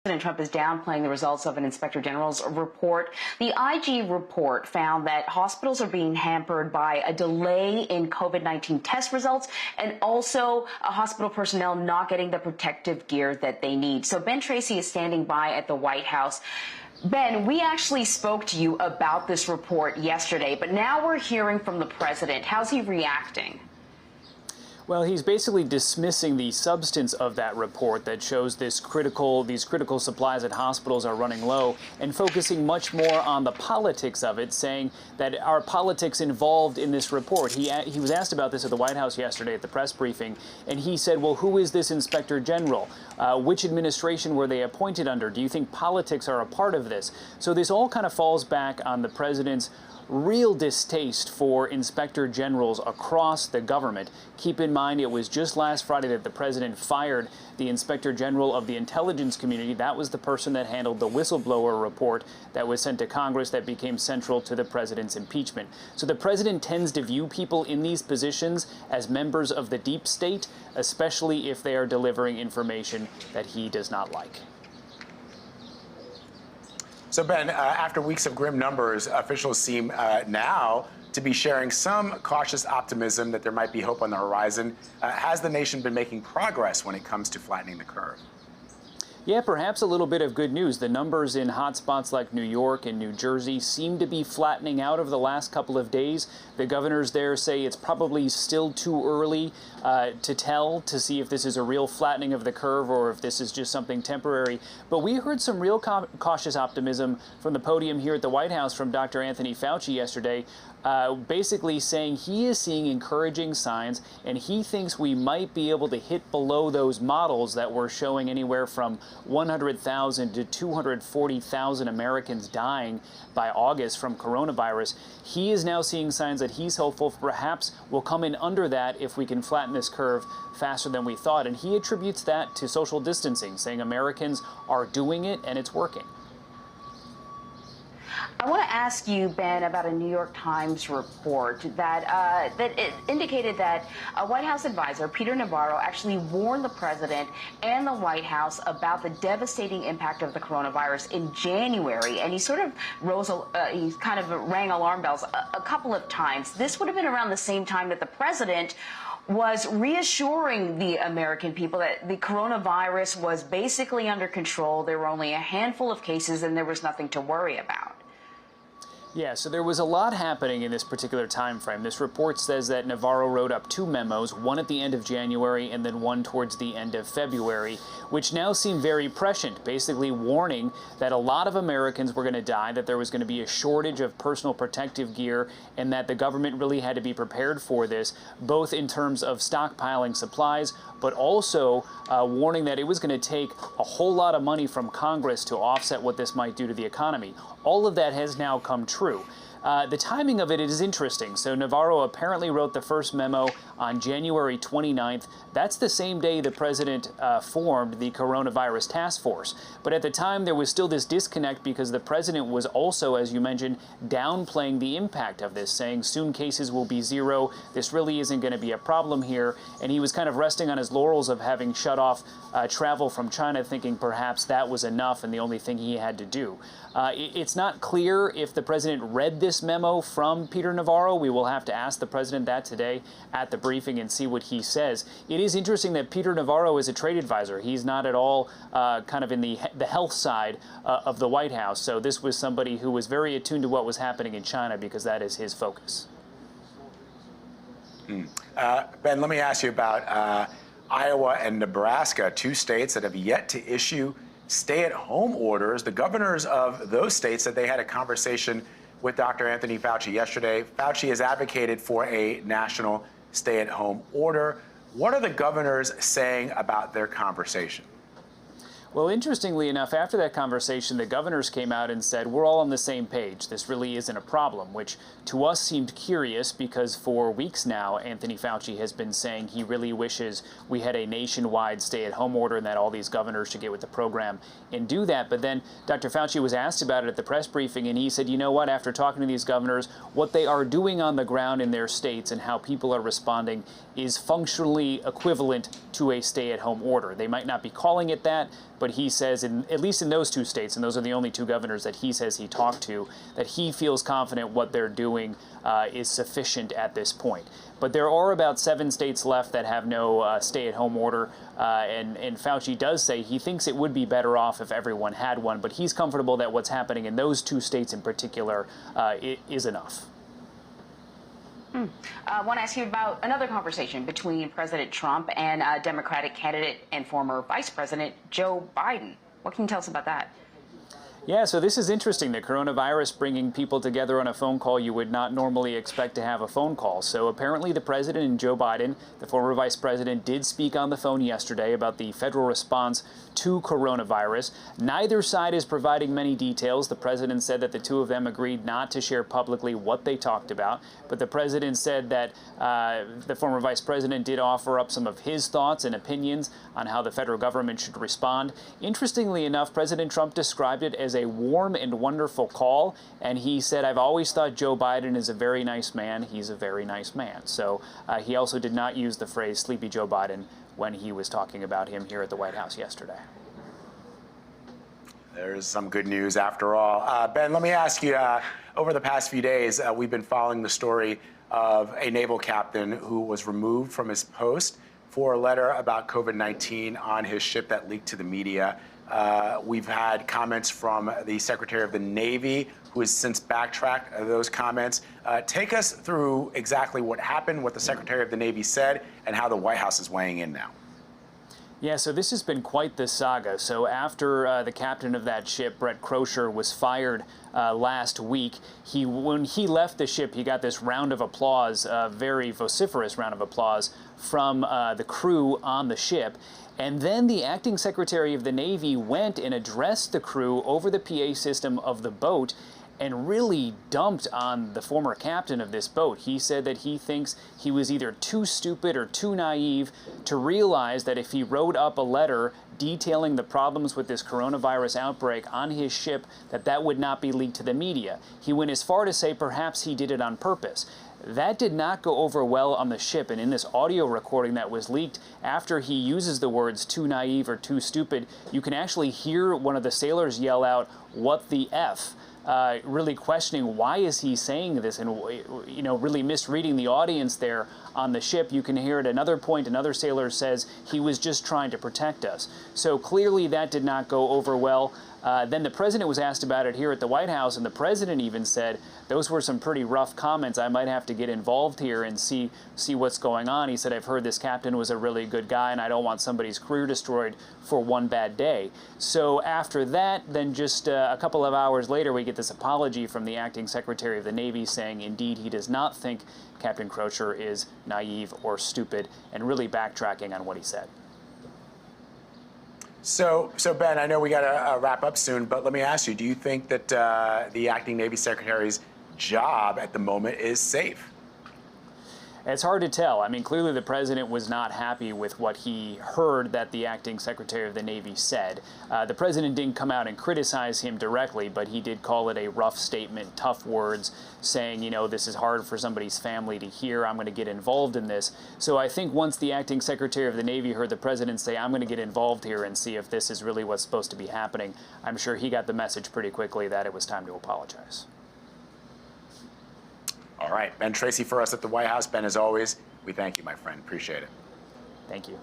President Trump is downplaying the results of an inspector general's report. The IG report found that hospitals are being hampered by a delay in COVID-19 test results and also hospital personnel not getting the protective gear that they need. So Ben Tracy is standing by at the White House. Ben, we actually spoke to you about this report yesterday, but now we're hearing from the president. How's he reacting? Well, he's basically dismissing the substance of that report that shows these critical supplies at hospitals are running low, and focusing much more on the politics of it, saying that are politics involved in this report. He was asked about this at the White House yesterday at the press briefing, and he said, well, who is this inspector general? Which administration were they appointed under? Do you think politics are a part of this? So this all kind of falls back on the president's real distaste for inspector generals across the government. Keep in mind, it was just last Friday that the president fired the inspector general of the intelligence community. That was the person that handled the whistleblower report that was sent to Congress that became central to the president's impeachment. So the president tends to view people in these positions as members of the deep state, especially if they are delivering information that he does not like. So, Ben, after weeks of grim numbers, officials seem now to be sharing some cautious optimism that there might be hope on the horizon. Has the nation been making progress when it comes to flattening the curve? Yeah, perhaps a little bit of good news. The numbers in hotspots like New York and New Jersey seem to be flattening out over the last couple of days. The governors there say it's probably still too early to see if this is a real flattening of the curve or if this is just something temporary. But we heard some real cautious optimism from the podium here at the White House from Dr. Anthony Fauci yesterday, basically saying he is seeing encouraging signs and he thinks we might be able to hit below those models that were showing anywhere from 100,000 to 240,000 Americans dying by August from coronavirus. He is now seeing signs that he's hopeful perhaps we'll come in under that if we can flatten this curve faster than we thought. And he attributes that to social distancing, saying Americans are doing it and it's working. I want to ask you, Ben, about a New York Times report that it indicated that a White House advisor, Peter Navarro, actually warned the president and the White House about the devastating impact of the coronavirus in January. And he sort of he kind of rang alarm bells a couple of times. This would have been around the same time that the president was reassuring the American people that the coronavirus was basically under control. There were only a handful of cases and there was nothing to worry about. Yeah, so there was a lot happening in this particular time frame. This report says that Navarro wrote up two memos, one at the end of January and then one towards the end of February, which now seem very prescient, basically warning that a lot of Americans were going to die, that there was going to be a shortage of personal protective gear, and that the government really had to be prepared for this, both in terms of stockpiling supplies, but also warning that it was going to take a whole lot of money from Congress to offset what this might do to the economy. All of that has now come true. The timing of it is interesting. So Navarro apparently wrote the first memo on January 29th. That's the same day the president formed the coronavirus task force. But at the time, there was still this disconnect because the president was also, as you mentioned, downplaying the impact of this, saying soon cases will be zero. This really isn't going to be a problem here. And he was kind of resting on his laurels of having shut off travel from China, thinking perhaps that was enough and the only thing he had to do. It's not clear if the president read this memo from Peter Navarro. We will have to ask the president that today at the briefing and see what he says. It is interesting that Peter Navarro is a trade advisor. He's not at all kind of in the health side of the White House. So this was somebody who was very attuned to what was happening in China because that is his focus. Ben, let me ask you about Iowa and Nebraska, two states that have yet to issue stay-at-home orders. The governors of those states said they had a conversation with Dr. Anthony Fauci yesterday. Fauci has advocated for a national stay-at-home order. What are the governors saying about their conversation? Well, interestingly enough, after that conversation, the governors came out and said, we're all on the same page. This really isn't a problem, which to us seemed curious because for weeks now, Anthony Fauci has been saying he really wishes we had a nationwide stay-at-home order and that all these governors should get with the program and do that. But then Dr. Fauci was asked about it at the press briefing, and he said, you know what, after talking to these governors, what they are doing on the ground in their states and how people are responding is functionally equivalent to a stay-at-home order. They might not be calling it that. but he says, at least in those two states, and those are the only two governors that he says he talked to, that he feels confident what they're doing is sufficient at this point. But there are about 7 states left that have no stay-at-home order, and Fauci does say he thinks it would be better off if everyone had one, but he's comfortable that what's happening in those 2 states in particular is enough. I want to ask you about another conversation between President Trump and Democratic candidate and former Vice President Joe Biden. What can you tell us about that? Yeah, so this is interesting, the coronavirus bringing people together on a phone call you would not normally expect to have a phone call. So apparently the president and Joe Biden, the former vice president, did speak on the phone yesterday about the federal response to coronavirus. Neither side is providing many details. The president said that the two of them agreed not to share publicly what they talked about, but the president said that the former vice president did offer up some of his thoughts and opinions on how the federal government should respond. Interestingly enough, President Trump described it as a warm and wonderful call, and he said, "I've always thought Joe Biden is a very nice man. He's a very nice man." So he also did not use the phrase Sleepy Joe Biden when he was talking about him here at the White House yesterday. There's some good news after all. Ben, let me ask you, over the past few days, we've been following the story of a naval captain who was removed from his post for a letter about COVID-19 on his ship that leaked to the media. We've had comments from the Secretary of the Navy, who has since backtracked those comments. Take us through exactly what happened, what the Secretary of the Navy said, and how the White House is weighing in now. Yeah, so this has been quite the saga. So after the captain of that ship, Brett Crozier, was fired last week, when he left the ship, he got this round of applause, a very vociferous round of applause from the crew on the ship. And then the acting Secretary of the Navy went and addressed the crew over the PA system of the boat and really dumped on the former captain of this boat. He said that he thinks he was either too stupid or too naive to realize that if he wrote up a letter detailing the problems with this coronavirus outbreak on his ship, that would not be leaked to the media. He went as far to say perhaps he did it on purpose. That did not go over well on the ship, and in this audio recording that was leaked, after he uses the words too naive or too stupid, you can actually hear one of the sailors yell out, "What the F?" Really questioning why is he saying this, and really misreading the audience there on the ship. You can hear at another point another sailor says he was just trying to protect us. So clearly that did not go over well. Then the president was asked about it here at the White House, and the president even said, "Those were some pretty rough comments. I might have to get involved here and see what's going on." He said, "I've heard this captain was a really good guy, and I don't want somebody's career destroyed for one bad day." So after that, then just a couple of hours later, we get this apology from the acting Secretary of the Navy saying, indeed, he does not think Captain Crozier is naive or stupid, and really backtracking on what he said. So Ben, I know we got to wrap up soon, but let me ask you, do you think that the acting Navy Secretary's job at the moment is safe? It's hard to tell. I mean, clearly the president was not happy with what he heard that the acting Secretary of the Navy said. The president didn't come out and criticize him directly, but he did call it a rough statement, tough words, saying, this is hard for somebody's family to hear. I'm going to get involved in this. So I think once the acting Secretary of the Navy heard the president say, "I'm going to get involved here and see if this is really what's supposed to be happening," I'm sure he got the message pretty quickly that it was time to apologize. All right, Ben Tracy for us at the White House. Ben, as always, we thank you, my friend. Appreciate it. Thank you.